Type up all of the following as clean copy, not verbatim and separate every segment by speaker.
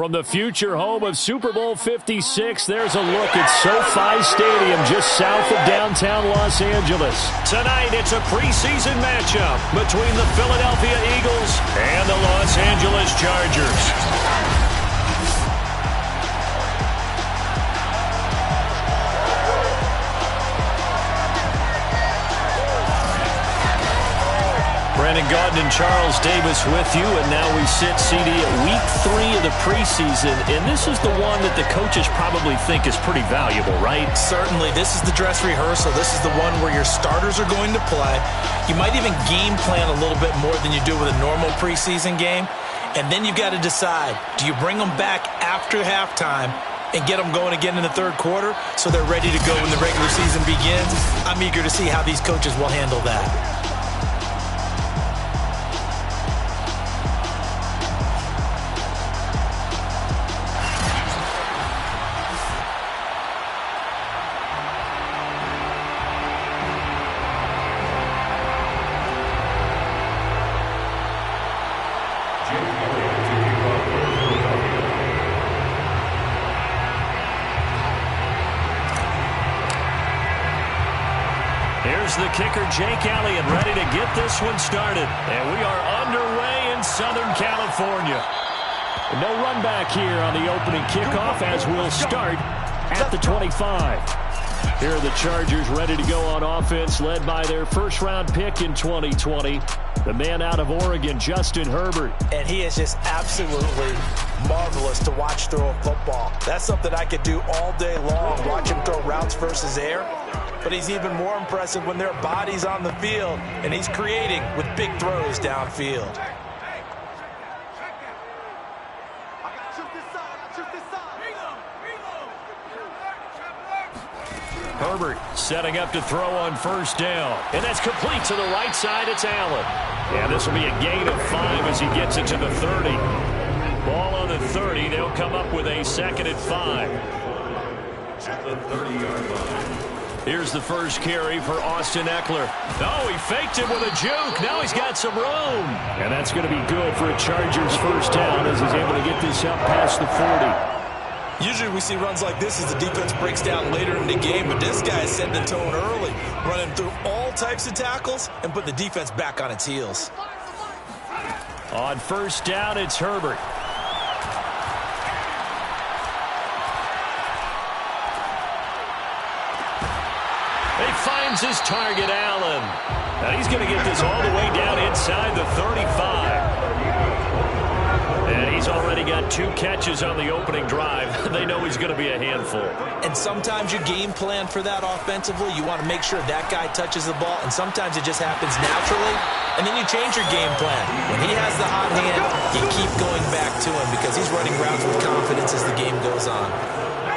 Speaker 1: From the future home of Super Bowl 56, there's a look at SoFi Stadium just south of downtown Los Angeles. Tonight, it's a preseason matchup between the Philadelphia Eagles and the Los Angeles Chargers. Brandon Gaudin and Charles Davis with you, and now we sit, CD, at week 3 of the preseason, and this is the one that the coaches probably think is pretty valuable, right?
Speaker 2: Certainly. This is the dress rehearsal. This is the one where your starters are going to play. You might even game plan a little bit more than you do with a normal preseason game, and then you've got to decide, do you bring them back after halftime and get them going again in the third quarter so they're ready to go when the regular season begins? I'm eager to see how these coaches will handle that.
Speaker 1: Here's the kicker, Jake Elliott, ready to get this one started. And we are underway in Southern California. No run back here on the opening kickoff as we'll start at the 25. Here are the Chargers ready to go on offense, led by their first-round pick in 2020, the man out of Oregon, Justin Herbert.
Speaker 2: And he is just absolutely marvelous to watch throw a football. That's something I could do all day long, watch him throw routes versus air. But he's even more impressive when there are bodies on the field, and he's creating with big throws downfield.
Speaker 1: Herbert setting up to throw on first down. And that's complete to the right side. It's Allen. And this will be a gain of 5 as he gets it to the 30. Ball on the 30. They'll come up with a 2nd and 5. At the 30-yard line. Here's the first carry for Austin Eckler. Oh, he faked him with a juke. Now he's got some room. And that's going to be good for a Chargers first down as he's able to get this up past the 40.
Speaker 2: Usually we see runs like this as the defense breaks down later in the game, but this guy is setting the tone early, running through all types of tackles and putting the defense back on its heels.
Speaker 1: On first down, it's Herbert. He finds his target, Allen. Now he's going to get this all the way down inside the 35. And he's already got 2 catches on the opening drive. They know he's going to be a handful.
Speaker 2: And sometimes you game plan for that offensively. You want to make sure that guy touches the ball, and sometimes it just happens naturally. And then you change your game plan. When he has the hot hand, you keep going back to him because he's running routes with confidence as the game goes on.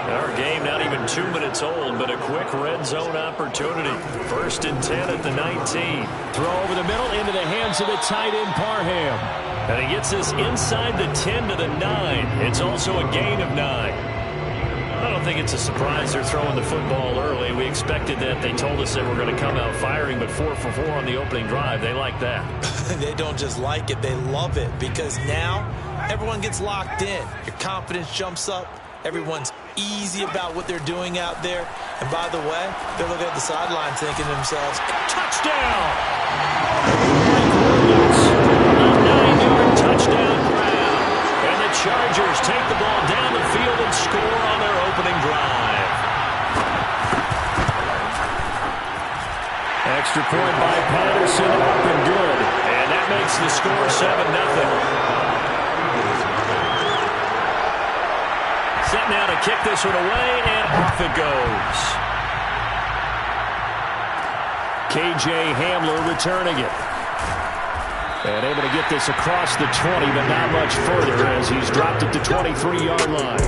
Speaker 1: Our game not even 2 minutes old, but a quick red zone opportunity. 1st and 10 at the 19. Throw over the middle into the hands of the tight end, Parham. And he gets this inside the 10 to the 9. It's also a gain of 9. I don't think it's a surprise they're throwing the football early. We expected that. They told us they were going to come out firing, but 4 for 4 on the opening drive. They like that.
Speaker 2: They don't just like it, they love it, because now everyone gets locked in. Your confidence jumps up. Everyone's easy about what they're doing out there. And by the way, they're looking at the sideline thinking to themselves, touchdown! A 9-yard touchdown grab. And the Chargers take the ball down the field and score on their opening drive.
Speaker 1: Extra point by Patterson, up and good. And that makes the score 7-0. Set now to kick this one away, and off it goes. K.J. Hamler returning it. And able to get this across the 20, but not much further as he's dropped it to 23-yard line.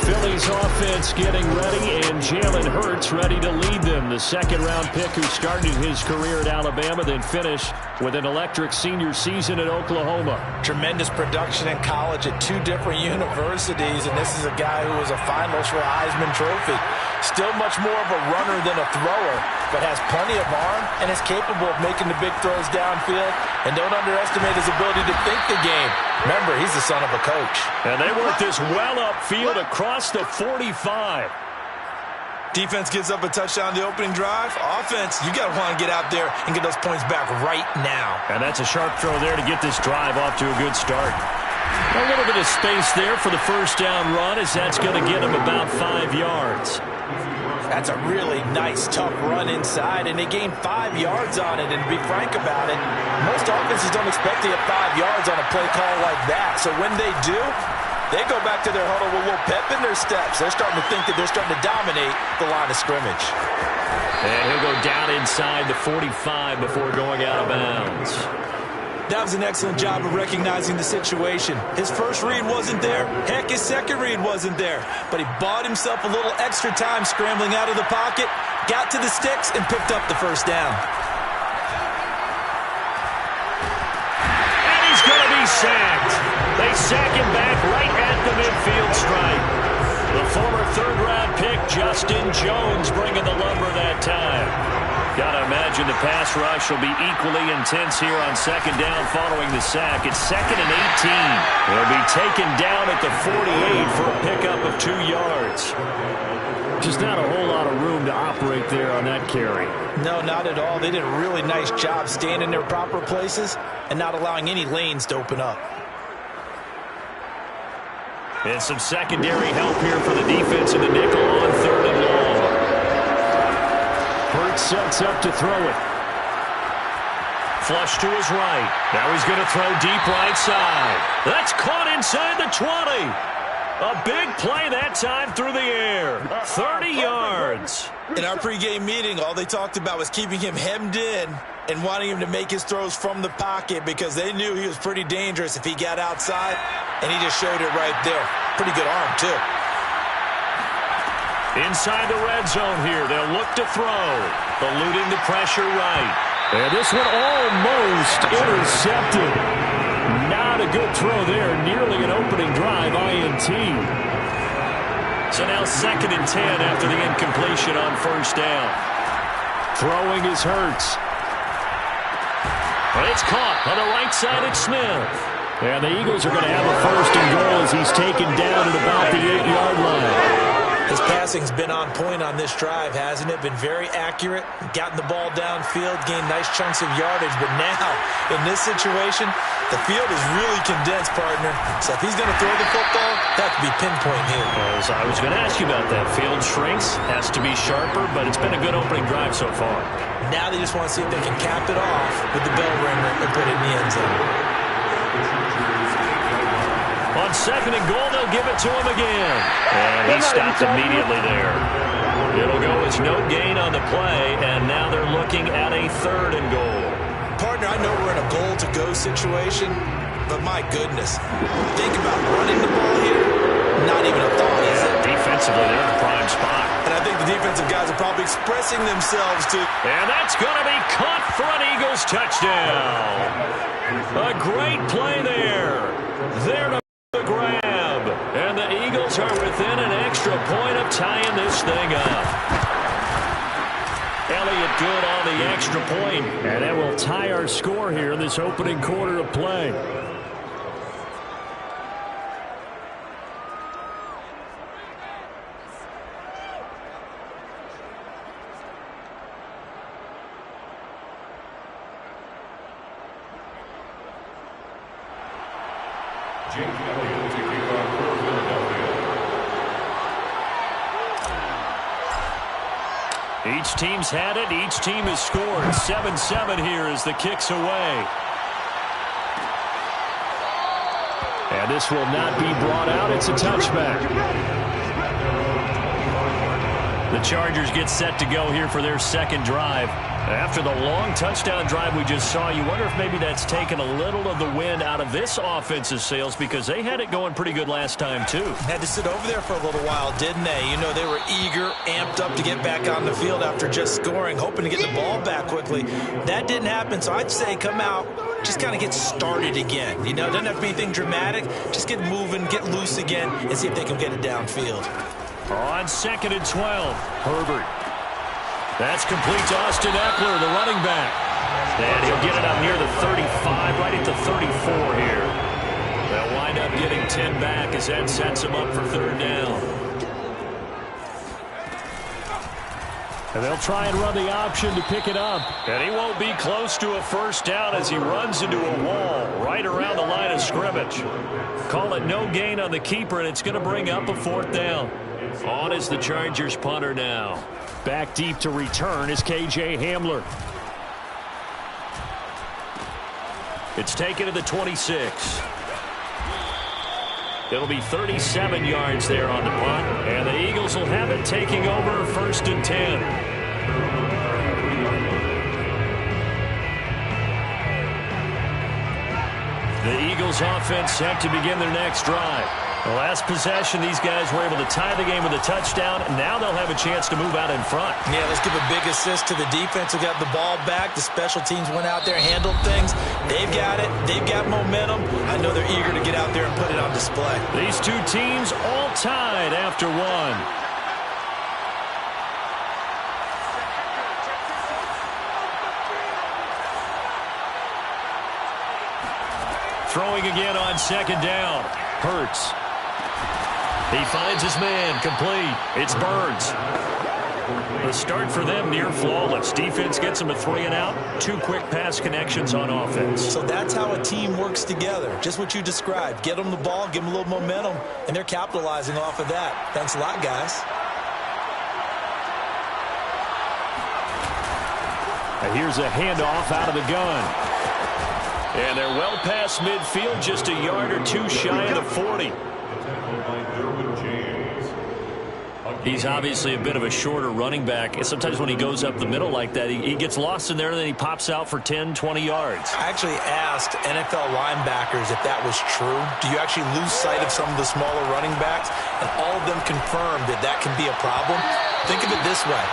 Speaker 1: Philly's offense getting ready, and Jalen Hurts ready to lead them. The 2nd-round pick who started his career at Alabama, then finished with an electric senior season at Oklahoma.
Speaker 2: Tremendous production in college at 2 different universities, and this is a guy who was a finalist for a Heisman Trophy. Still much more of a runner than a thrower, but has plenty of arm and is capable of making the big throws downfield. And don't underestimate his ability to think the game. Remember, he's the son of a coach.
Speaker 1: And they work this well upfield across the 45.
Speaker 2: Defense gives up a touchdown the opening drive. Offense, you got to want to get out there and get those points back right now.
Speaker 1: And that's a sharp throw there to get this drive off to a good start. A little bit of space there for the first down run, as that's going to get him about 5 yards.
Speaker 2: That's a really nice, tough run inside, and they gained 5 yards on it. And to be frank about it, most offenses don't expect to get 5 yards on a play call like that. So when they do, they go back to their huddle with a little pep in their steps. They're starting to think that they're starting to dominate the line of scrimmage.
Speaker 1: And he'll go down inside the 45 before going out of bounds.
Speaker 2: That was an excellent job of recognizing the situation. His first read wasn't there. Heck, his second read wasn't there. But he bought himself a little extra time scrambling out of the pocket, got to the sticks, and picked up the first down.
Speaker 1: And he's going to be sacked. They sack him back right at the midfield stripe. The former third-round pick, Justin Jones, bringing the lumber that time. Got to imagine the pass rush will be equally intense here on second down following the sack. It's 2nd and 18. He'll be taken down at the 48 for a pickup of 2 yards. Just not a whole lot of room to operate there on that carry.
Speaker 2: No, not at all. They did a really nice job staying in their proper places and not allowing any lanes to open up.
Speaker 1: And some secondary help here for the defense in the nickel on 3rd and long. Hurts sets up to throw it. Flush to his right. Now he's going to throw deep right side. That's caught inside the 20. A big play that time through the air. 30 yards.
Speaker 2: In our pregame meeting, all they talked about was keeping him hemmed in and wanting him to make his throws from the pocket because they knew he was pretty dangerous if he got outside, and he just showed it right there. Pretty good arm, too.
Speaker 1: Inside the red zone here, they'll look to throw. Eluding the pressure right. And this one almost intercepted. Not a good throw there. Nearly an opening drive, INT. So now 2nd and 10 after the incompletion on first down. Throwing is Hurts. But it's caught on the right side at Smith. And the Eagles are going to have a 1st and goal as he's taken down at about the 8-yard line. His passing's been on point on this drive, hasn't it? Been very accurate, gotten the ball downfield, gained nice chunks of yardage. But now, in this situation, the field is really condensed, partner. So if he's going to throw the football, that could be pinpoint here. As I was going to ask you about that. Field shrinks, has to be sharper, but it's been a good opening drive so far.
Speaker 2: Now they just want to see if they can cap it off with the bell ringer and put it in the end zone.
Speaker 1: On 2nd and goal, they'll give it to him again. And he stopped immediately there. It'll go as no gain on the play, and now they're looking at a 3rd and goal.
Speaker 2: Partner, I know we're in a goal-to-go situation, but my goodness. Think about running the ball here. Not even a thought, is it?
Speaker 1: Defensively, they're in a prime spot.
Speaker 2: And I think the defensive guys are probably expressing themselves to...
Speaker 1: And that's going to be caught for an Eagles touchdown. A great play there. There to the grab. And the Eagles are within an extra point of tying this thing up. Elliott good on the extra point. And that will tie our score here in this opening quarter of play. Each team's had it. Each team has scored. 7-7 here as the kick's away. And this will not be brought out. It's a touchback. The Chargers get set to go here for their second drive. After the long touchdown drive we just saw, you wonder if maybe that's taken a little of the wind out of this offense's sails, because they had it going pretty good last time too.
Speaker 2: Had to sit over there for a little while, didn't they? You know, they were eager, amped up to get back on the field after just scoring, hoping to get the ball back quickly. That didn't happen, so I'd say come out, just kind of get started again. You know, it doesn't have to be anything dramatic. Just get moving, get loose again, and see if they can get it downfield.
Speaker 1: On 2nd and 12, Herbert. That's complete to Austin Eckler, the running back. And he'll get it up near the 35, right at the 34 here. They'll wind up getting 10 back as that sets him up for 3rd down. And they'll try and run the option to pick it up. And he won't be close to a 1st down as he runs into a wall right around the line of scrimmage. Call it no gain on the keeper, and it's going to bring up a 4th down. On is the Chargers punter now. Back deep to return is K.J. Hamler. It's taken to the 26. It'll be 37 yards there on the punt. And the Eagles will have it, taking over 1st and 10. The Eagles offense set to begin their next drive. The last possession, these guys were able to tie the game with a touchdown, and now they'll have a chance to move out in front.
Speaker 2: Yeah, let's give a big assist to the defense who got the ball back. The special teams went out there, handled things. They've got it. They've got momentum. I know they're eager to get out there and put it on display.
Speaker 1: These two teams all tied after one. Throwing again on 2nd down. Hurts. He finds his man, complete. It's Burns. The start for them near flawless. Defense gets them a 3 and out. 2 quick pass connections on offense.
Speaker 2: So that's how a team works together. Just what you described. Get them the ball, give them a little momentum, and they're capitalizing off of that. Thanks a lot, guys.
Speaker 1: And here's a handoff out of the gun. And they're well past midfield, just a yard or 2 shy of the 40. He's obviously a bit of a shorter running back. And sometimes when he goes up the middle like that, he gets lost in there, and then he pops out for 10, 20 yards.
Speaker 2: I actually asked NFL linebackers if that was true. Do you actually lose sight of some of the smaller running backs? And all of them confirmed that that can be a problem. Think of it this way.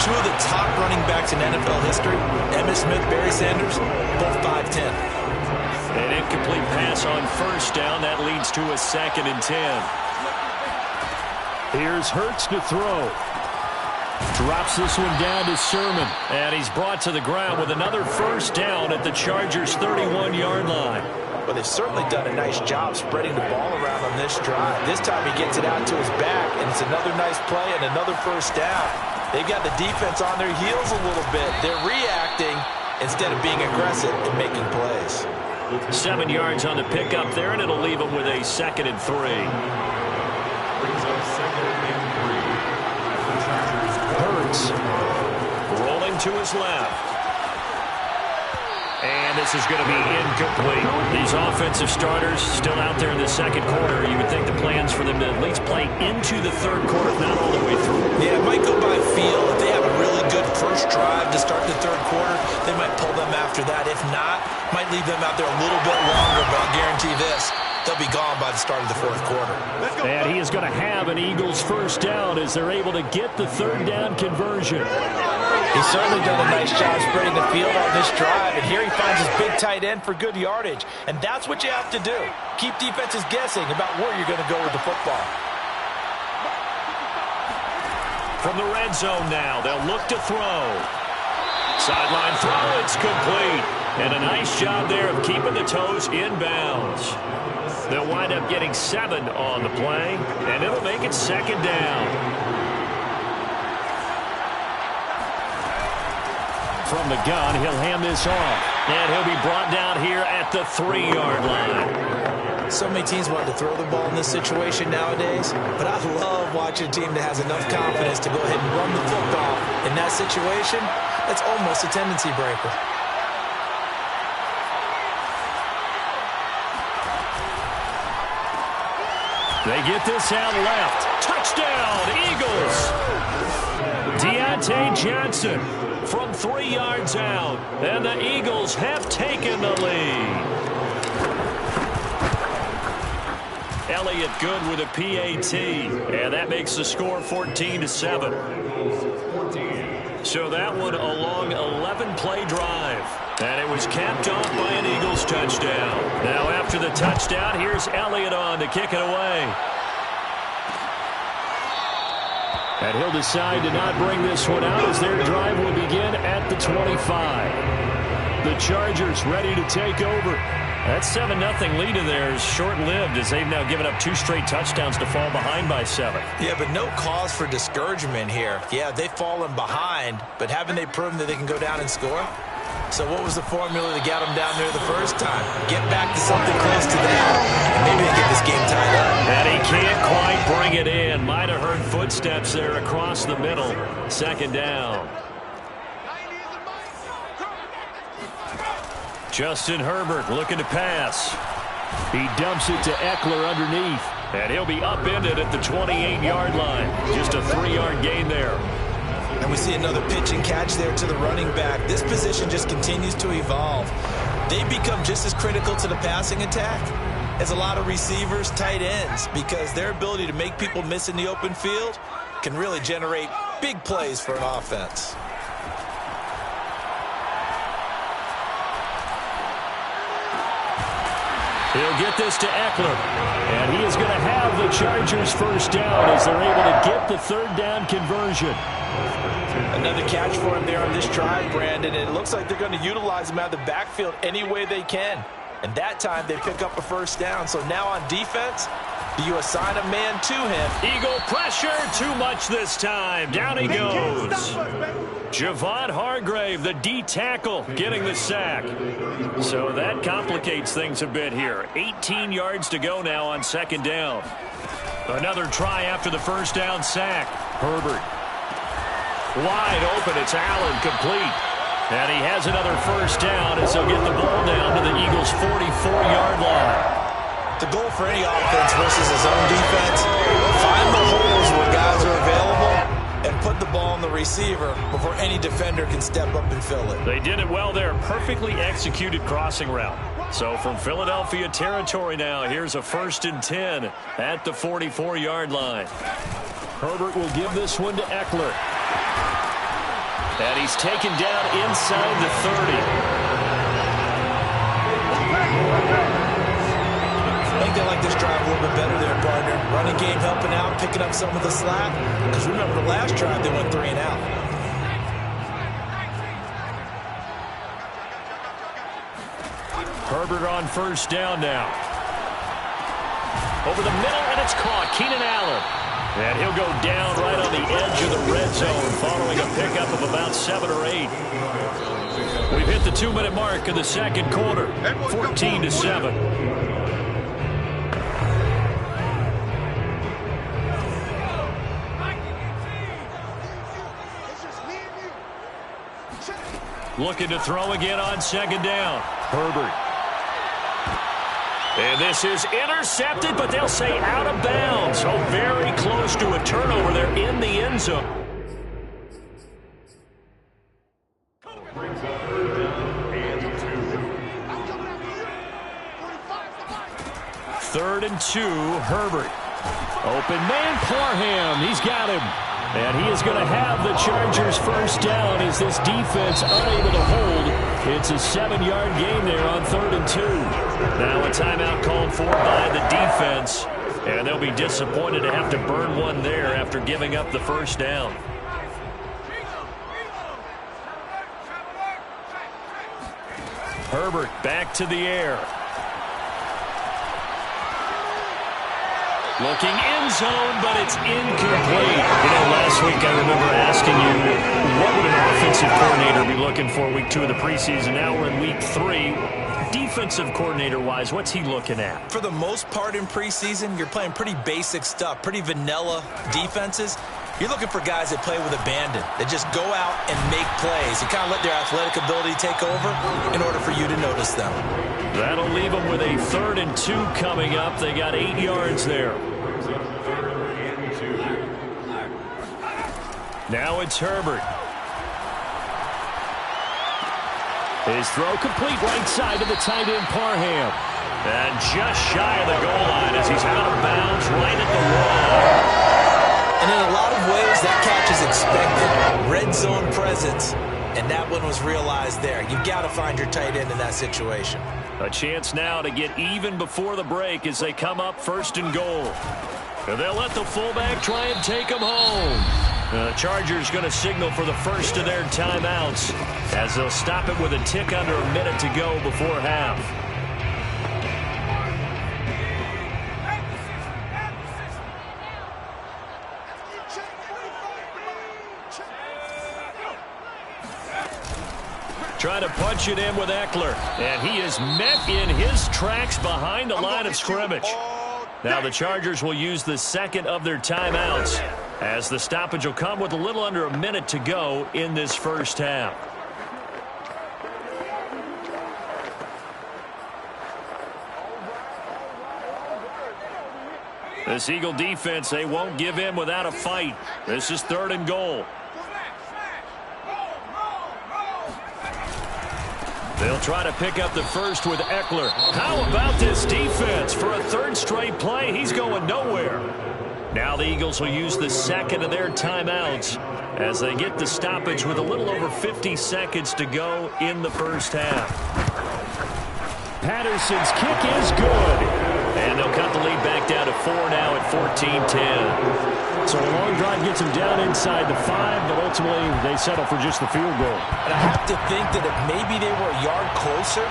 Speaker 2: 2 of the top running backs in NFL history, Emmitt Smith, Barry Sanders, both 5'10".
Speaker 1: An incomplete pass on 1st down. That leads to a 2nd and 10. Here's Hurts to throw. Drops this one down to Sermon. And he's brought to the ground with another 1st down at the Chargers' 31-yard line.
Speaker 2: Well, they've certainly done a nice job spreading the ball around on this drive. This time he gets it out to his back, and it's another nice play and another 1st down. They've got the defense on their heels a little bit. They're reacting instead of being aggressive and making plays.
Speaker 1: 7 yards on the pickup there, and it'll leave them with a 2nd and 3. Hurts rolling to his left. And this is going to be incomplete. These offensive starters still out there in the 2nd quarter. You would think the plans for them to at least play into the 3rd quarter, if not all the way through.
Speaker 2: Yeah, it might go by feel. If they have a really good first drive to start the 3rd quarter, they might pull them after that. If not, might leave them out there a little bit longer, but I'll guarantee this. They'll be gone by the start of the 4th quarter.
Speaker 1: And he is going to have an Eagles 1st down as they're able to get the 3rd down conversion.
Speaker 2: He's certainly done a nice job spreading the field on this drive, and here he finds his big tight end for good yardage. And that's what you have to do. Keep defenses guessing about where you're going to go with the football.
Speaker 1: From the red zone now, they'll look to throw. Sideline throw, it's complete. And a nice job there of keeping the toes inbounds. They'll wind up getting 7 on the play, and it'll make it 2nd down. From the gun, he'll hand this off. And he'll be brought down here at the 3-yard line.
Speaker 2: So many teams want to throw the ball in this situation nowadays, but I love watching a team that has enough confidence to go ahead and run the football. In that situation, that's almost a tendency breaker. They get this out left. Touchdown, Eagles!
Speaker 1: Deontay Johnson from 3 yards out. And the Eagles have taken the lead. Elliott good with a PAT. And that makes the score 14-7. So that one a long 11-play drive. And it was capped off by an Eagles touchdown. Now after the touchdown, here's Elliott on to kick it away. And he'll decide to not bring this one out as their drive will begin at the 25. The Chargers ready to take over. That 7-0 lead of theirs short-lived as they've now given up 2 straight touchdowns to fall behind by 7.
Speaker 2: Yeah, but no cause for discouragement here. Yeah, they've fallen behind, but haven't they proven that they can go down and score? So what was the formula that got them down there the first time? Get back to something close to that, and maybe they get this game tied up.
Speaker 1: And he can't quite bring it in. Might have heard footsteps there across the middle. 2nd down. Justin Herbert looking to pass. He dumps it to Eckler underneath. And he'll be upended at the 28-yard line. Just a 3-yard gain there.
Speaker 2: And we see another pitch and catch there to the running back. This position just continues to evolve. They become just as critical to the passing attack as a lot of receivers, tight ends, because their ability to make people miss in the open field can really generate big plays for an offense.
Speaker 1: He'll get this to Eckler. And he is going to have the Chargers first down as they're able to get the 3rd down conversion.
Speaker 2: Another catch for him there on this drive, Brandon. And it looks like they're going to utilize him out of the backfield any way they can. And that time they pick up a first down. So now on defense, do you assign a man to him?
Speaker 1: Eagle pressure, too much this time. Down he goes. Javon Hargrave, the D tackle, getting the sack. So that complicates things a bit here. 18 yards to go now on 2nd down. Another try after the first down sack. Herbert. Wide open, it's Allen, complete. And he has another first down as they'll get the ball down to the Eagles' 44-yard line.
Speaker 2: The goal for any offense versus his own defense, find the holes where guys are available and put the ball on the receiver before any defender can step up and fill it.
Speaker 1: They did it well there. Perfectly executed crossing route. So from Philadelphia territory now, here's a 1st and 10 at the 44-yard line. Herbert will give this one to Eckler. And he's taken down inside the 30.
Speaker 2: I think they like this drive a little bit better there, partner. Running game helping out, picking up some of the slack. Because remember, the last drive they went 3 and out.
Speaker 1: Herbert on first down now. Over the middle, and it's caught. Keenan Allen. And he'll go down right on the edge of the red zone following a pickup of about 7 or 8. We've hit the 2-minute mark in the 2nd quarter. 14-7. Looking to throw again on 2nd down. Herbert. And this is intercepted, but they'll say out of bounds. So very close to a turnover there in the end zone. Third and 2, Herbert. Open man, Parham. He's got him. And he is going to have the Chargers first down as this defense unable to hold. It's a 7-yard gain there on 3rd and 2. Now a timeout called for by the defense. And they'll be disappointed to have to burn one there after giving up the first down. Herbert back to the air. Looking end zone, but it's incomplete. You know, last week I remember asking you, what would an offensive coordinator be looking for week 2 of the preseason? Now we're in week 3. Defensive coordinator-wise, what's he looking at?
Speaker 2: For the most part in preseason, you're playing pretty basic stuff, pretty vanilla defenses. You're looking for guys that play with abandon, that just go out and make plays. You kind of let their athletic ability take over in order for you to notice them.
Speaker 1: That'll leave them with a 3rd and 2 coming up. They got 8 yards there. Now it's Herbert. His throw complete right side to the tight end Parham. And just shy of the goal line as he's out of bounds right at the wall.
Speaker 2: And in a lot of ways, that catch is expected. Red zone presence. And that one was realized there. You've got to find your tight end in that situation.
Speaker 1: A chance now to get even before the break as they come up 1st and goal. And they'll let the fullback try and take him home. The Chargers going to signal for the first of their timeouts as they'll stop it with a tick under a minute to go before half. Trying to punch it in with Eckler. And he is met in his tracks behind the line of scrimmage. Now the Chargers will use the second of their timeouts as the stoppage will come with a little under a minute to go in this first half. This Eagle defense, they won't give in without a fight. This is 3rd and goal. They'll try to pick up the first with Eckler. How about this defense? For a 3rd straight play, he's going nowhere. Now the Eagles will use the second of their timeouts as they get the stoppage with a little over 50 seconds to go in the first half. Patterson's kick is good. And they'll cut the lead back down to 4 now at 14-10. So a long drive gets them down inside the 5, but ultimately they settle for just the field goal.
Speaker 2: And I have to think that if maybe they were a yard closer,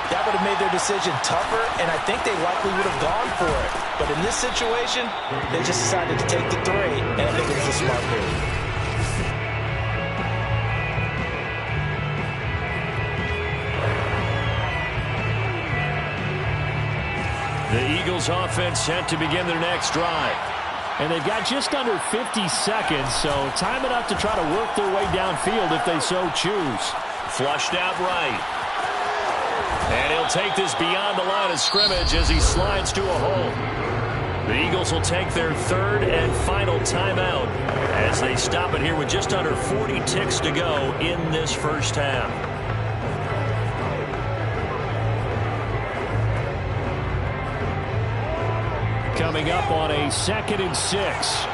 Speaker 2: that would have made their decision tougher, and I think they likely would have gone for it. But in this situation, they just decided to take the 3, and I think it was a smart move.
Speaker 1: The Eagles offense set to begin their next drive. And they've got just under 50 seconds, so time enough to try to work their way downfield if they so choose. Flushed out right. And he'll take this beyond the line of scrimmage as he slides to a hole. The Eagles will take their 3rd and final timeout as they stop it here with just under 40 ticks to go in this first half. Coming up on a 2nd and 6.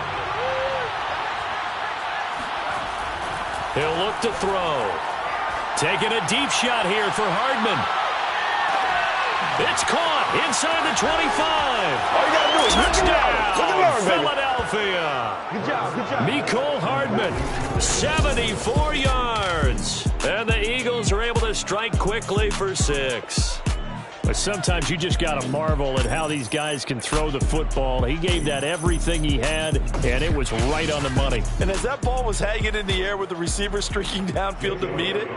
Speaker 1: He'll look to throw. Taking a deep shot here for Hardman. It's caught inside the 25. Touchdown, Philadelphia. Good job. Mecole Hardman, 74 yards. And the Eagles are able to strike quickly for 6. But sometimes you just got to marvel at how these guys can throw the football. He gave that everything he had, and it was right on the money.
Speaker 2: And as that ball was hanging in the air with the receiver streaking downfield to meet it,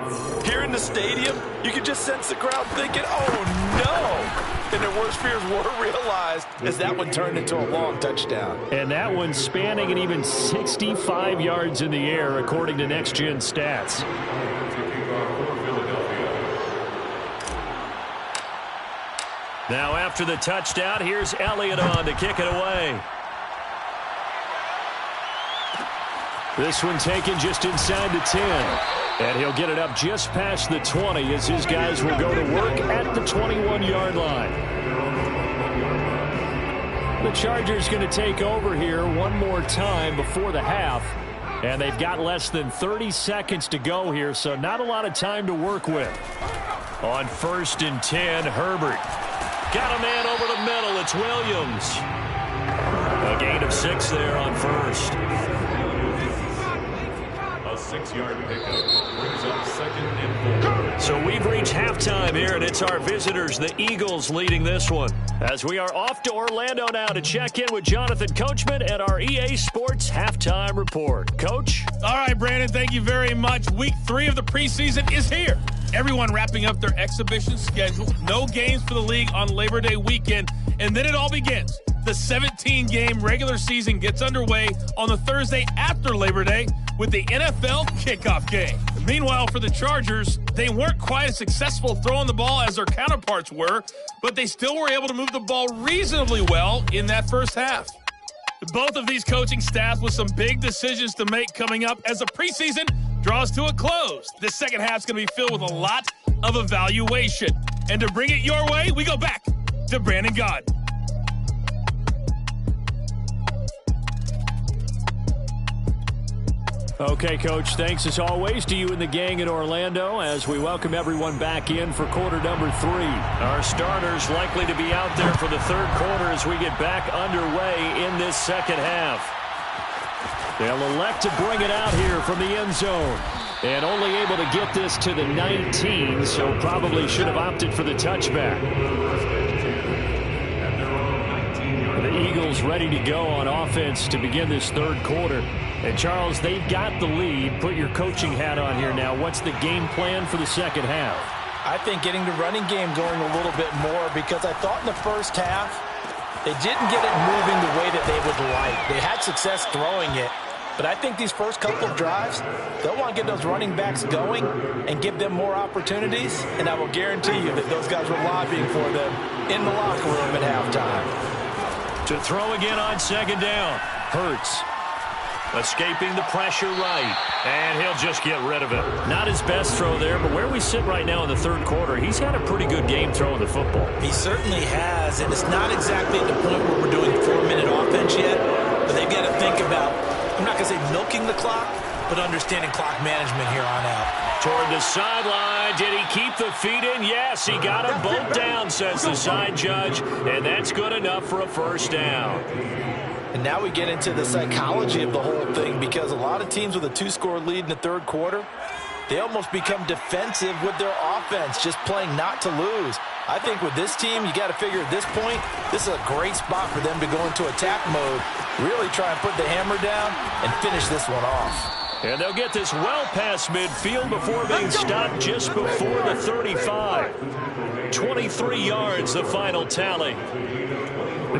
Speaker 2: here in the stadium, you could just sense the crowd thinking, oh, no. And their worst fears were realized as that one turned into a long touchdown.
Speaker 1: And that one spanning an even 65 yards in the air, according to Next Gen Stats. Now after the touchdown, here's Elliott on to kick it away. This one taken just inside the 10. And he'll get it up just past the 20 as his guys will go to work at the 21-yard line. The Chargers going to take over here one more time before the half. And they've got less than 30 seconds to go here, so not a lot of time to work with. On 1st and 10, Herbert. Got a man over the middle. It's Williams. A gain of 6 there on 1st. A 6-yard pickup brings up 2nd and 4. So we've reached halftime here, and it's our visitors, the Eagles, leading this one. As we are off to Orlando now to check in with Jonathan Coachman and our EA Sports Halftime Report. Coach?
Speaker 3: All right, Brandon, thank you very much. Week 3 of the preseason is here. Everyone wrapping up their exhibition schedule. No games for the league on Labor Day weekend. And then it all begins. The 17-game regular season gets underway on the Thursday after Labor Day with the NFL kickoff game. Meanwhile, for the Chargers, they weren't quite as successful throwing the ball as their counterparts were, but they still were able to move the ball reasonably well in that first half. Both of these coaching staffs with some big decisions to make coming up as the preseason draws to a close. This second half is going to be filled with a lot of evaluation. And to bring it your way, we go back to Brandon Gaudin.
Speaker 1: Okay, Coach, thanks as always to you and the gang in Orlando as we welcome everyone back in for quarter number 3. Our starters likely to be out there for the third quarter as we get back underway in this second half. They'll elect to bring it out here from the end zone. And only able to get this to the 19, so probably should have opted for the touchback. The Eagles ready to go on offense to begin this third quarter. And, Charles, they've got the lead. Put your coaching hat on here now. What's the game plan for the second half?
Speaker 2: I think getting the running game going a little bit more because I thought in the first half they didn't get it moving the way that they would like. They had success throwing it. But I think these first couple of drives, they'll want to get those running backs going and give them more opportunities. And I will guarantee you that those guys were lobbying for them in the locker room at halftime.
Speaker 1: To throw again on second down. Hurts. Escaping the pressure right. And he'll just get rid of it. Not his best throw there, but where we sit right now in the third quarter, he's had a pretty good game throwing the football.
Speaker 2: He certainly has, and it's not exactly at the point where we're doing 4-minute offense yet, but they've got to think about, I'm not going to say milking the clock, but understanding clock management here on out.
Speaker 1: Toward the sideline. Did he keep the feet in? Yes, he got them both down, says the side judge, and that's good enough for a first down.
Speaker 2: And now we get into the psychology of the whole thing because a lot of teams with a 2-score lead in the third quarter, they almost become defensive with their offense, just playing not to lose. I think with this team, you got to figure at this point, this is a great spot for them to go into attack mode, really try and put the hammer down and finish this one off.
Speaker 1: And they'll get this well past midfield before being stopped just before the 35. 23 yards, the final tally.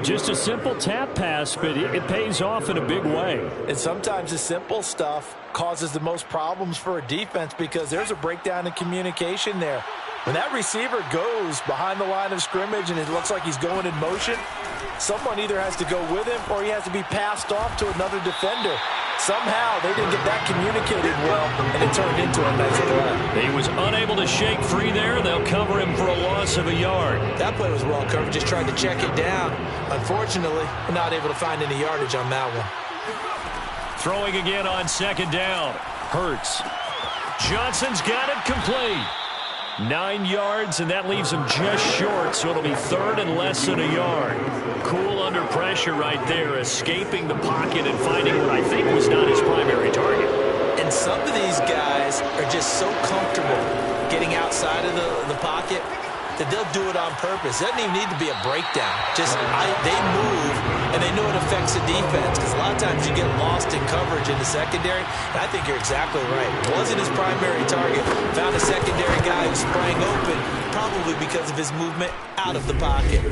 Speaker 1: Just a simple tap pass, but it pays off in a big way.
Speaker 2: And sometimes the simple stuff causes the most problems for a defense because there's a breakdown in communication there. When that receiver goes behind the line of scrimmage and it looks like he's going in motion, someone either has to go with him or he has to be passed off to another defender. Somehow they didn't get that communicated well, and it turned into a nice play.
Speaker 1: He was unable to shake free there. They'll cover him for a loss of a yard.
Speaker 2: That play was well covered, just trying to check it down. Unfortunately, we're not able to find any yardage on that one.
Speaker 1: Throwing again on second down. Hurts. Johnson's got it complete. 9 yards, and that leaves him just short, so it'll be third and less than a yard. Cool under pressure right there, escaping the pocket and finding what I think was not his primary target.
Speaker 2: And some of these guys are just so comfortable getting outside of the pocket that they'll do it on purpose. It doesn't even need to be a breakdown. Just they move, and they know it affects the defense because a lot of times you get lost in coverage in the secondary, and I think you're exactly right. Wasn't his primary target. Found a secondary guy who sprang open, probably because of his movement out of the pocket.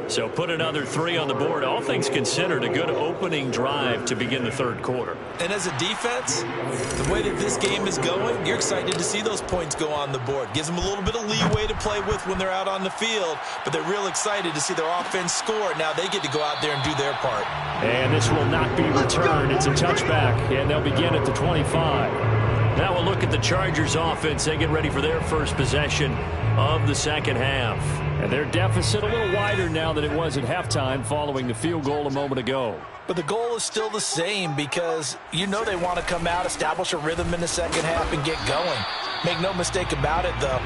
Speaker 1: So put another 3 on the board. All things considered, a good opening drive to begin the third quarter.
Speaker 2: And as a defense, the way that this game is going, you're excited to see those points go on the board. Gives them a little bit of leeway to play with when they're out on the field, but they're real excited to see their offense score. Now they get to go out there and do their part.
Speaker 1: And this will not be returned. It's a touchback, and they'll begin at the 25. Now we'll look at the Chargers offense. They get ready for their first possession of the second half. And their deficit a little wider now than it was at halftime following the field goal a moment ago.
Speaker 2: But the goal is still the same because you know they want to come out, establish a rhythm in the second half, and get going. Make no mistake about it, though.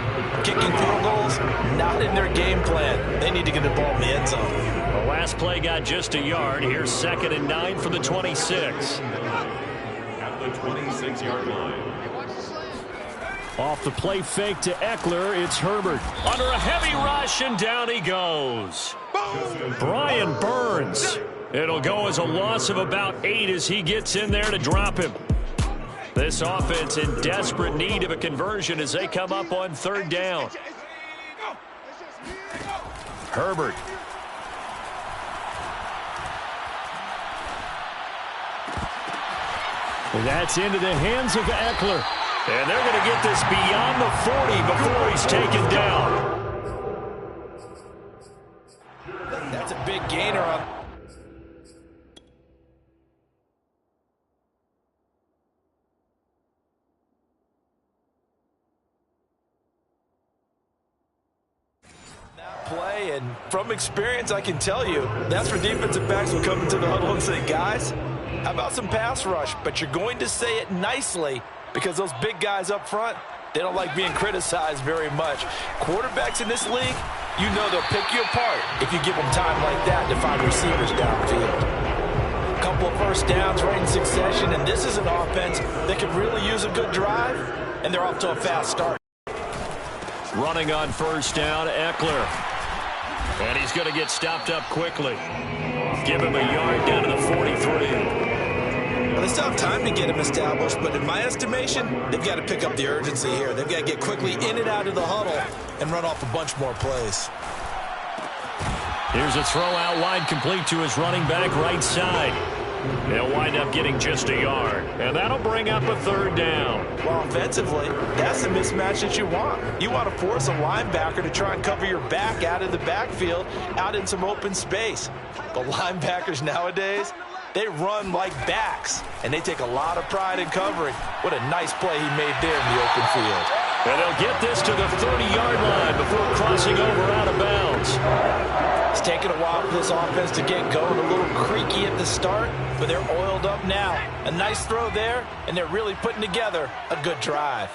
Speaker 2: Kicking field goals, not in their game plan. They need to get the ball in the end zone.
Speaker 1: The last play got just a yard. Here's 2nd and 9 for the 26.
Speaker 4: At the 26-yard line.
Speaker 1: Off the play fake to Eckler, it's Herbert. Under a heavy rush, and down he goes. Brian Burns. It'll go as a loss of about 8 as he gets in there to drop him. This offense in desperate need of a conversion as they come up on 3rd down. Herbert. And that's into the hands of Eckler. And they're going to get this beyond the 40 before he's taken down.
Speaker 2: That's a big gainer on. from experience, I can tell you, that's where defensive backs will come into the huddle and say, guys, how about some pass rush? But you're going to say it nicely because those big guys up front, they don't like being criticized very much. Quarterbacks in this league, you know they'll pick you apart if you give them time like that to find receivers downfield. A couple of first downs right in succession, and this is an offense that could really use a good drive, and they're off to a fast start.
Speaker 1: Running on first down, Eckler. And he's going to get stopped up quickly. Give him a yard down to the 43.
Speaker 2: Well, they still have time to get him established, but in my estimation, they've got to pick up the urgency here. They've got to get quickly in and out of the huddle and run off a bunch more plays.
Speaker 1: Here's a throw out wide, complete to his running back right side. They'll wind up getting just a yard, and that'll bring up a third down.
Speaker 2: Well, offensively, that's the mismatch that you want. You want to force a linebacker to try and cover your back out of the backfield, out in some open space. But linebackers nowadays, they run like backs, and they take a lot of pride in covering. What a nice play he made there in the open field.
Speaker 1: And they'll get this to the 30-yard line before crossing over out of bounds.
Speaker 2: It's taken a while for this offense to get going, a little creaky at the start, but they're oiled up now. A nice throw there, and they're really putting together a good drive.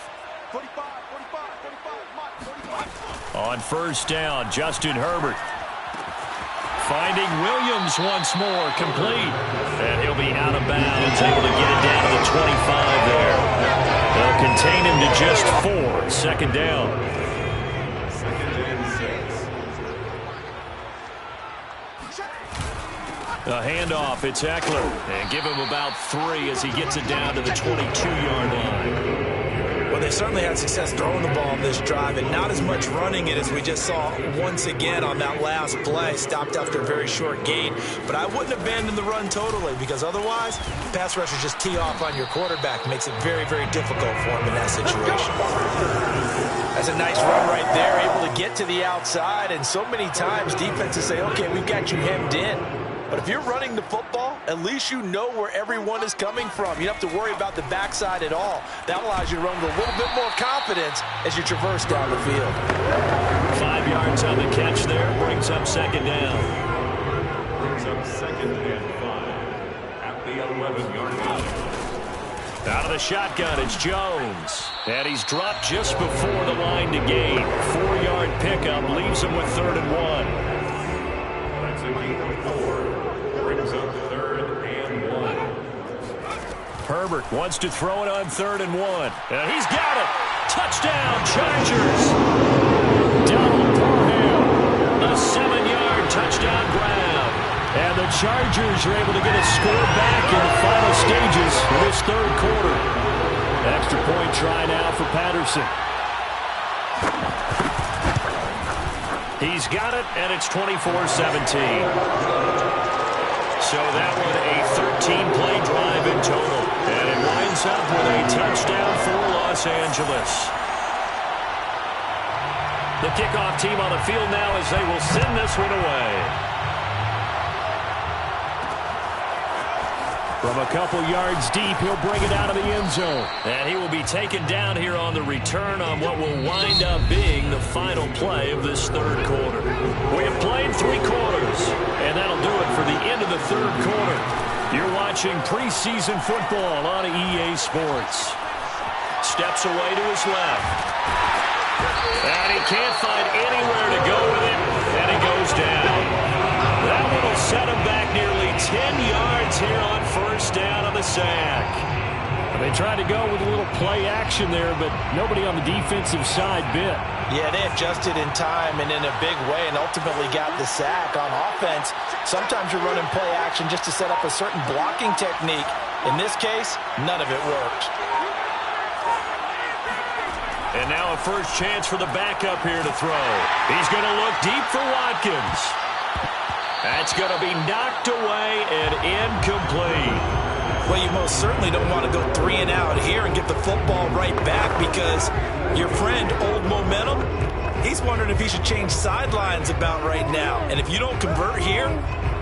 Speaker 1: On first down, Justin Herbert. Finding Williams once more, complete. And he'll be out of bounds, able to get it down to the 25 there. They'll contain him to just 4. Second down. A handoff, it's Eckler. And give him about 3 as he gets it down to the 22-yard line.
Speaker 2: Well, they certainly had success throwing the ball on this drive, and not as much running it as we just saw once again on that last play. Stopped after a very short gain. But I wouldn't abandon the run totally, because otherwise, pass rushers just tee off on your quarterback. Makes it very, very difficult for him in that situation. That's a nice run right there, able to get to the outside. And so many times, defenses say, okay, we've got you hemmed in. But if you're running the football, at least you know where everyone is coming from. You don't have to worry about the backside at all. That allows you to run with a little bit more confidence as you traverse down the field.
Speaker 1: 5 yards on the catch there. Brings up second down.
Speaker 4: Brings up second and 5 at the 11-yard line.
Speaker 1: Out of the shotgun, it's Jones. And he's dropped just before the line to gain. 4-yard pickup leaves him with 3rd and 1.
Speaker 4: That's a gain of 4. Brings up 3rd and 1.
Speaker 1: Herbert wants to throw it on 3rd and 1. And he's got it. Touchdown, Chargers. Donald Parham. A 7-yard touchdown grab. And the Chargers are able to get a score back in the final stages of this 3rd quarter. Extra point try now for Patterson. He's got it, and it's 24-17. So that one a 13-play drive in total. And it winds up with a touchdown for Los Angeles. The kickoff team on the field now as they will send this one away. From a couple yards deep, he'll bring it out of the end zone. And he will be taken down here on the return on what will wind up being the final play of this 3rd quarter. We have played 3 quarters, and that'll do it for the end of the 3rd quarter. You're watching preseason football on EA Sports. Steps away to his left. And he can't find anywhere to go with it, and he goes down. That one will set him back nearly 10 yards here on first down on the sack. They tried to go with a little play action there, but nobody on the defensive side bit.
Speaker 2: Yeah, they adjusted in time and in a big way and ultimately got the sack. On offense, sometimes you're running play action just to set up a certain blocking technique. In this case, none of it worked.
Speaker 1: And now a first chance for the backup here to throw. He's going to look deep for Watkins. That's going to be knocked away and incomplete.
Speaker 2: Well, you most certainly don't want to go 3 and out here and get the football right back because your friend, Old Momentum, he's wondering if he should change sidelines about right now. And if you don't convert here,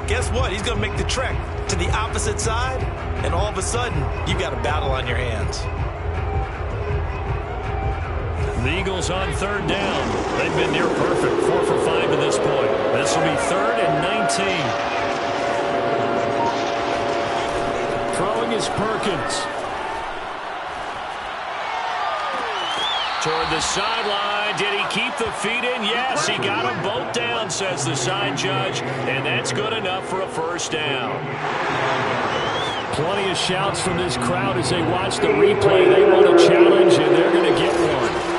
Speaker 2: guess what? He's going to make the trek to the opposite side, and all of a sudden, you've got a battle on your hands.
Speaker 1: The Eagles on third down. They've been near perfect. 4 for 5 to this point. This will be 3rd and 19. Throwing is Perkins. Toward the sideline. Did he keep the feet in? Yes, he got them both down, says the side judge. And that's good enough for a first down. Plenty of shouts from this crowd as they watch the replay. They want a challenge, and they're going to get one.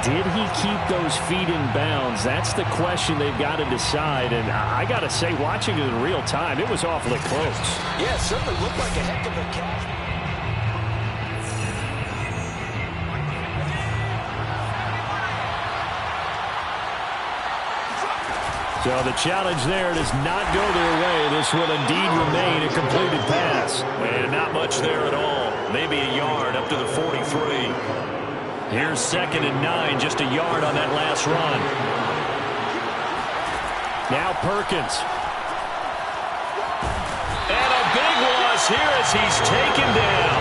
Speaker 1: Did he keep those feet in bounds? That's the question they've got to decide. And I got to say, watching it in real time, it was awfully close.
Speaker 2: Yeah, it certainly looked like a heck of a catch.
Speaker 1: So the challenge there does not go their way. This will indeed remain a completed pass. And not much there at all. Maybe a yard up to the 43. Here's 2nd and 9, just a yard on that last run. Now Perkins. And a big loss here as he's taken down.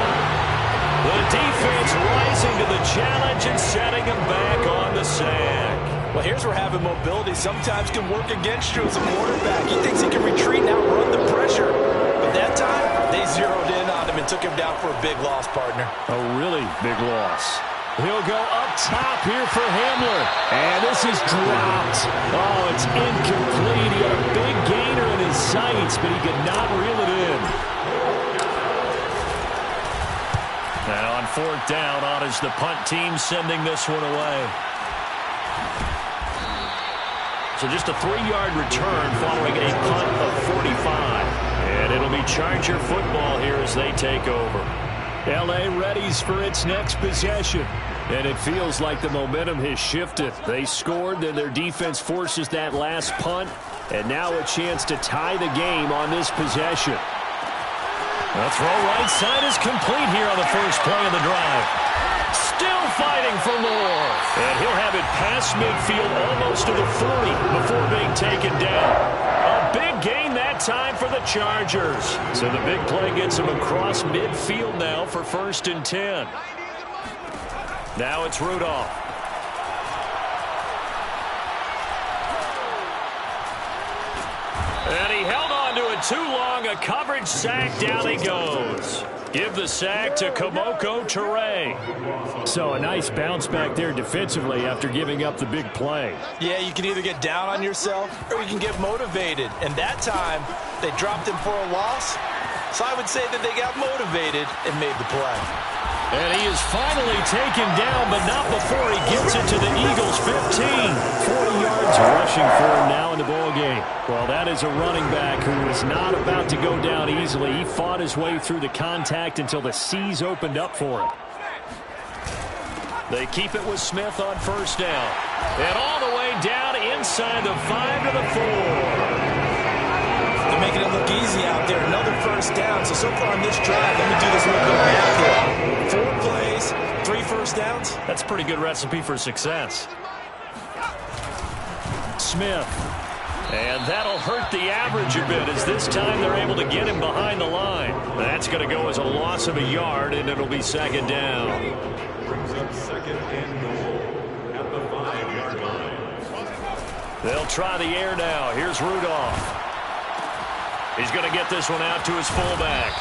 Speaker 1: The defense rising to the challenge and setting him back on the sack.
Speaker 2: Well, here's where having mobility sometimes can work against you as a quarterback. He thinks he can retreat and outrun the pressure. But that time, they zeroed in on him and took him down for a big loss, partner.
Speaker 1: A really big loss. He'll go up top here for Hamler. And this is dropped. Oh, it's incomplete. He had a big gainer in his sights, but he could not reel it in. Now on 4th down, on is the punt team sending this one away. So just a 3-yard return following a punt of 45. And it'll be Charger football here as they take over. L.A. readies for its next possession. And it feels like the momentum has shifted. They scored, then their defense forces that last punt. And now a chance to tie the game on this possession. The throw right side is complete here on the first play of the drive. Still fighting for more. And he'll have it past midfield almost to the 40 before being taken down. A big gain that time for the Chargers. So the big play gets him across midfield now for 1st and 10. Now it's Rudolph. And he held on to it too long. A coverage sack. Down he goes. Give the sack to Kamoko Toure. So a nice bounce back there defensively after giving up the big play.
Speaker 2: Yeah, you can either get down on yourself or you can get motivated. And that time, they dropped him for a loss. So I would say that they got motivated and made the play.
Speaker 1: And he is finally taken down, but not before he gets it to the Eagles' 15. 40 yards rushing for him now in the ballgame. Well, that is a running back who is not about to go down easily. He fought his way through the contact until the seas opened up for him. They keep it with Smith on 1st down. And all the way down inside the 5 to the 4.
Speaker 2: They're making it look easy out there. Another 1st down. So far on this drive, let me do this little bit of math here. 4 plays, 3 1st downs.
Speaker 1: That's a pretty good recipe for success. Smith. And that'll hurt the average a bit as this time they're able to get him behind the line. That's going to go as a loss of a yard, and it'll be 2nd down.
Speaker 4: Brings up 2nd and goal at the 5-yard line.
Speaker 1: They'll try the air now. Here's Rudolph. He's going to get this one out to his fullback.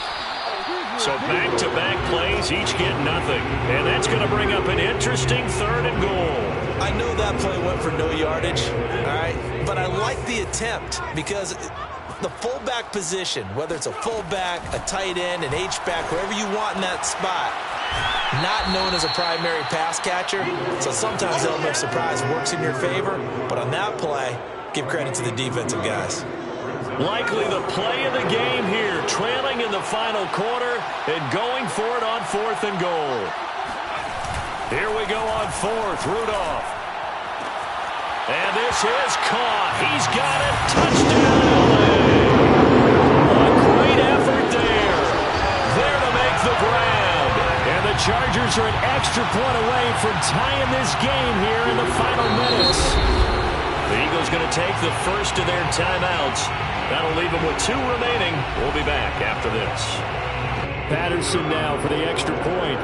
Speaker 1: So back-to-back plays, each get nothing. And that's going to bring up an interesting 3rd and goal.
Speaker 2: I know that play went for no yardage, all right? But I like the attempt because the fullback position, whether it's a fullback, a tight end, an H-back, wherever you want in that spot, not known as a primary pass catcher. So sometimes the element of surprise works in your favor. But on that play, give credit to the defensive guys.
Speaker 1: Likely the play of the game here, trailing in the final quarter and going for it on 4th and goal. Here we go on 4th, Rudolph. And this is caught. He's got it. Touchdown, LA. A great effort there. There to make the grab. And the Chargers are an extra point away from tying this game here in the final minutes. The Eagles going to take the first of their timeouts. That'll leave them with 2 remaining. We'll be back after this. Patterson now for the extra point.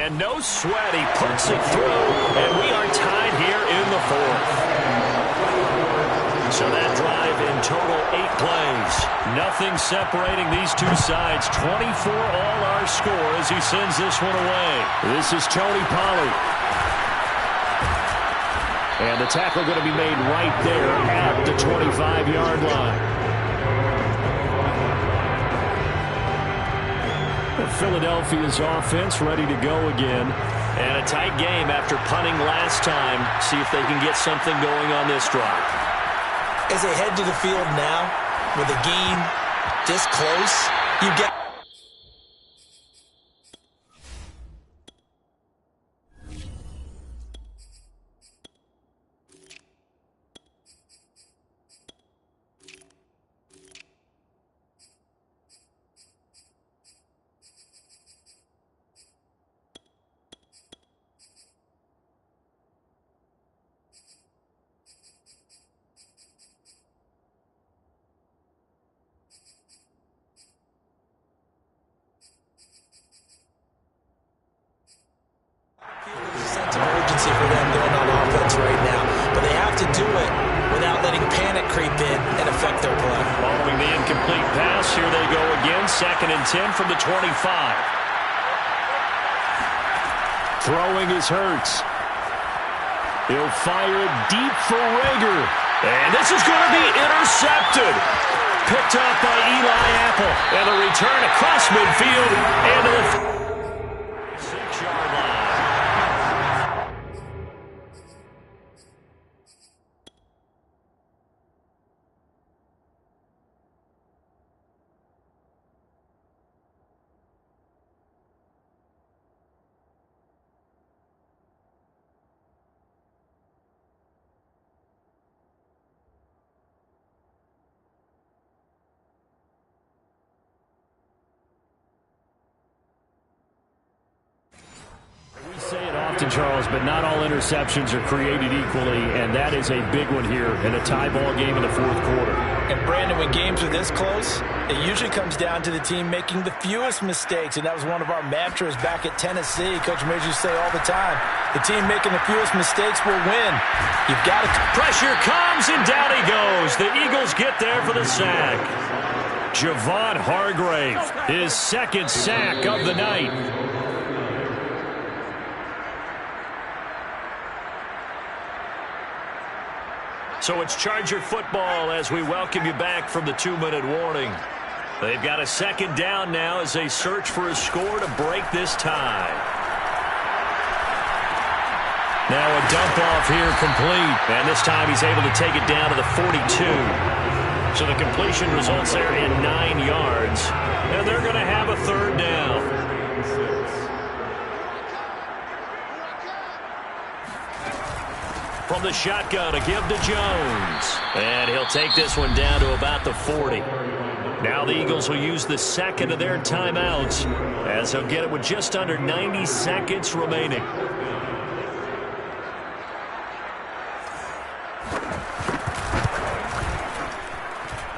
Speaker 1: And no sweat. He puts it through, and we are tied here in the fourth. So that drive in total 8 plays. Nothing separating these two sides. 24 all our score as he sends this one away. This is Tony Pollard. And the tackle going to be made right there at the 25-yard line. Philadelphia's offense ready to go again. And a tight game after punting last time. See if they can get something going on this drive.
Speaker 2: As they head to the field now, with a game this close, you get... sense of urgency for them going on offense right now, but they have to do it without letting panic creep in and affect their play.
Speaker 1: Following the incomplete pass, here they go again. 2nd and 10 from the 25. Throwing is Hurts. He'll fire it deep for Rager. And this is going to be intercepted. Picked up by Eli Apple. And a return across midfield and to the 6-yard line. Say it often, Charles, but not all interceptions are created equally, and that is a big one here in a tie ball game in the fourth quarter.
Speaker 2: And Brandon, when games are this close, it usually comes down to the team making the fewest mistakes, and that was one of our mantras back at Tennessee. Coach Major used to say all the time, the team making the fewest mistakes will win. You've got to...
Speaker 1: Pressure comes, and down he goes. The Eagles get there for the sack. Javon Hargrave, his 2nd sack of the night. So it's Charger football as we welcome you back from the 2-minute warning. They've got a 2nd down now as they search for a score to break this tie. Now a dump off here complete. And this time he's able to take it down to the 42. So the completion results there in 9 yards. And they're going to have a 3rd down. From the shotgun, a give to Jones. And he'll take this one down to about the 40. Now the Eagles will use the 2nd of their timeouts as they'll get it with just under 90 seconds remaining.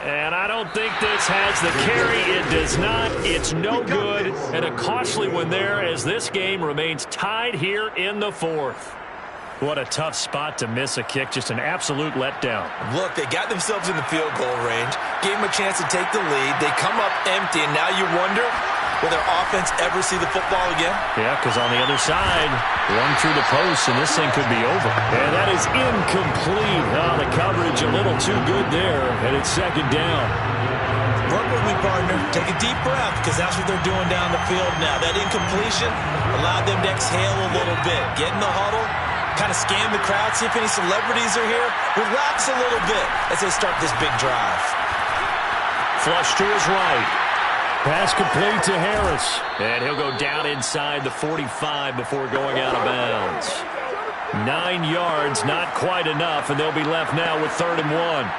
Speaker 1: And I don't think this has the carry. It does not. It's no good. And a costly one there as this game remains tied here in the fourth. What a tough spot to miss a kick. Just an absolute letdown.
Speaker 2: Look, they got themselves in the field goal range, gave them a chance to take the lead. They come up empty, and now you wonder, will their offense ever see the football again?
Speaker 1: Yeah, because on the other side, run through the post, and this thing could be over. And that is incomplete. Oh, the coverage a little too good there, and it's 2nd down.
Speaker 2: Work with me, partner. Take a deep breath, because that's what they're doing down the field now. That incompletion allowed them to exhale a little bit. Get in the huddle. Kind of scan the crowd, see if any celebrities are here. Relax a little bit as they start this big drive.
Speaker 1: Flush to his right. Pass complete to Harris. And he'll go down inside the 45 before going out of bounds. 9 yards, not quite enough, and they'll be left now with 3rd and 1.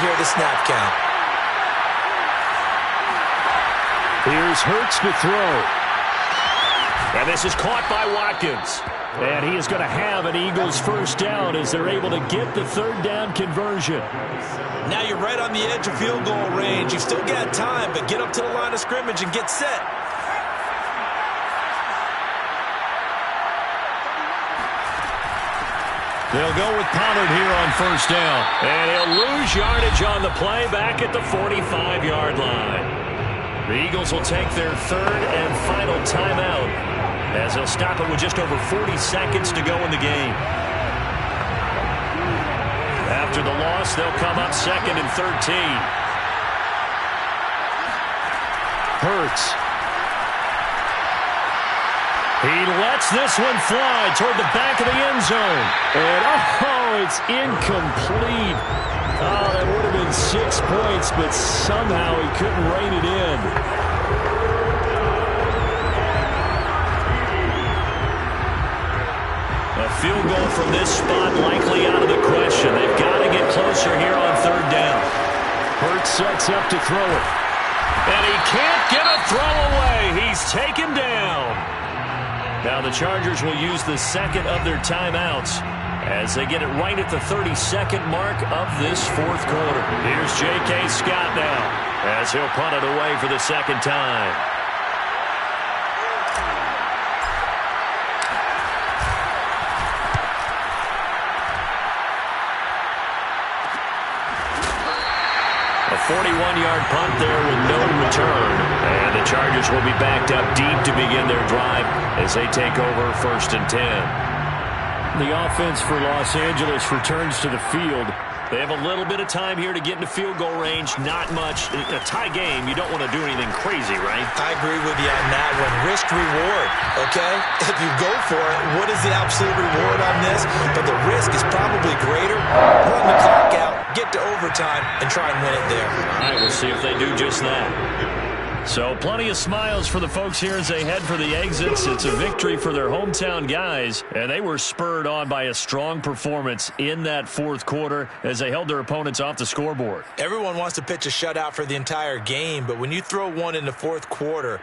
Speaker 2: hear the snap count.
Speaker 1: Here's Hurts to throw. And this is caught by Watkins. And he is going to have an Eagles first down as they're able to get the third down conversion.
Speaker 2: Now you're right on the edge of field goal range. You've still got time, but get up to the line of scrimmage and get set.
Speaker 1: They'll go with Pollard here on first down. And he'll lose yardage on the play back at the 45-yard line. The Eagles will take their third and final timeout as they'll stop it with just over 40 seconds to go in the game. After the loss, they'll come up 2nd and 13. Hurts. He lets this one fly toward the back of the end zone. And, it's incomplete. Oh, that would have been 6 points, but somehow he couldn't rein it in. A field goal from this spot likely out of the question. They've got to get closer here on third down. Hurts sets up to throw it. And he can't get a throw away. He's taken down. Now the Chargers will use the second of their timeouts as they get it right at the 32nd mark of this fourth quarter. Here's J.K. Scott now as he'll punt it away for the second time. A 41-yard punt there with no return. And the Chargers will be backed up deep to begin their drive as they take over 1st and 10. The offense for Los Angeles returns to the field. They have a little bit of time here to get into field goal range. Not much. A tie game, you don't want to do anything crazy, right?
Speaker 2: I agree with you on that one. Risk-reward, okay? If you go for it, what is the absolute reward on this? But the risk is probably greater. Run the clock out, get to overtime, and try and win it there.
Speaker 1: All right, we'll see if they do just that. So plenty of smiles for the folks here as they head for the exits. It's a victory for their hometown guys, and they were spurred on by a strong performance in that fourth quarter as they held their opponents off the scoreboard.
Speaker 2: Everyone wants to pitch a shutout for the entire game, but when you throw one in the fourth quarter,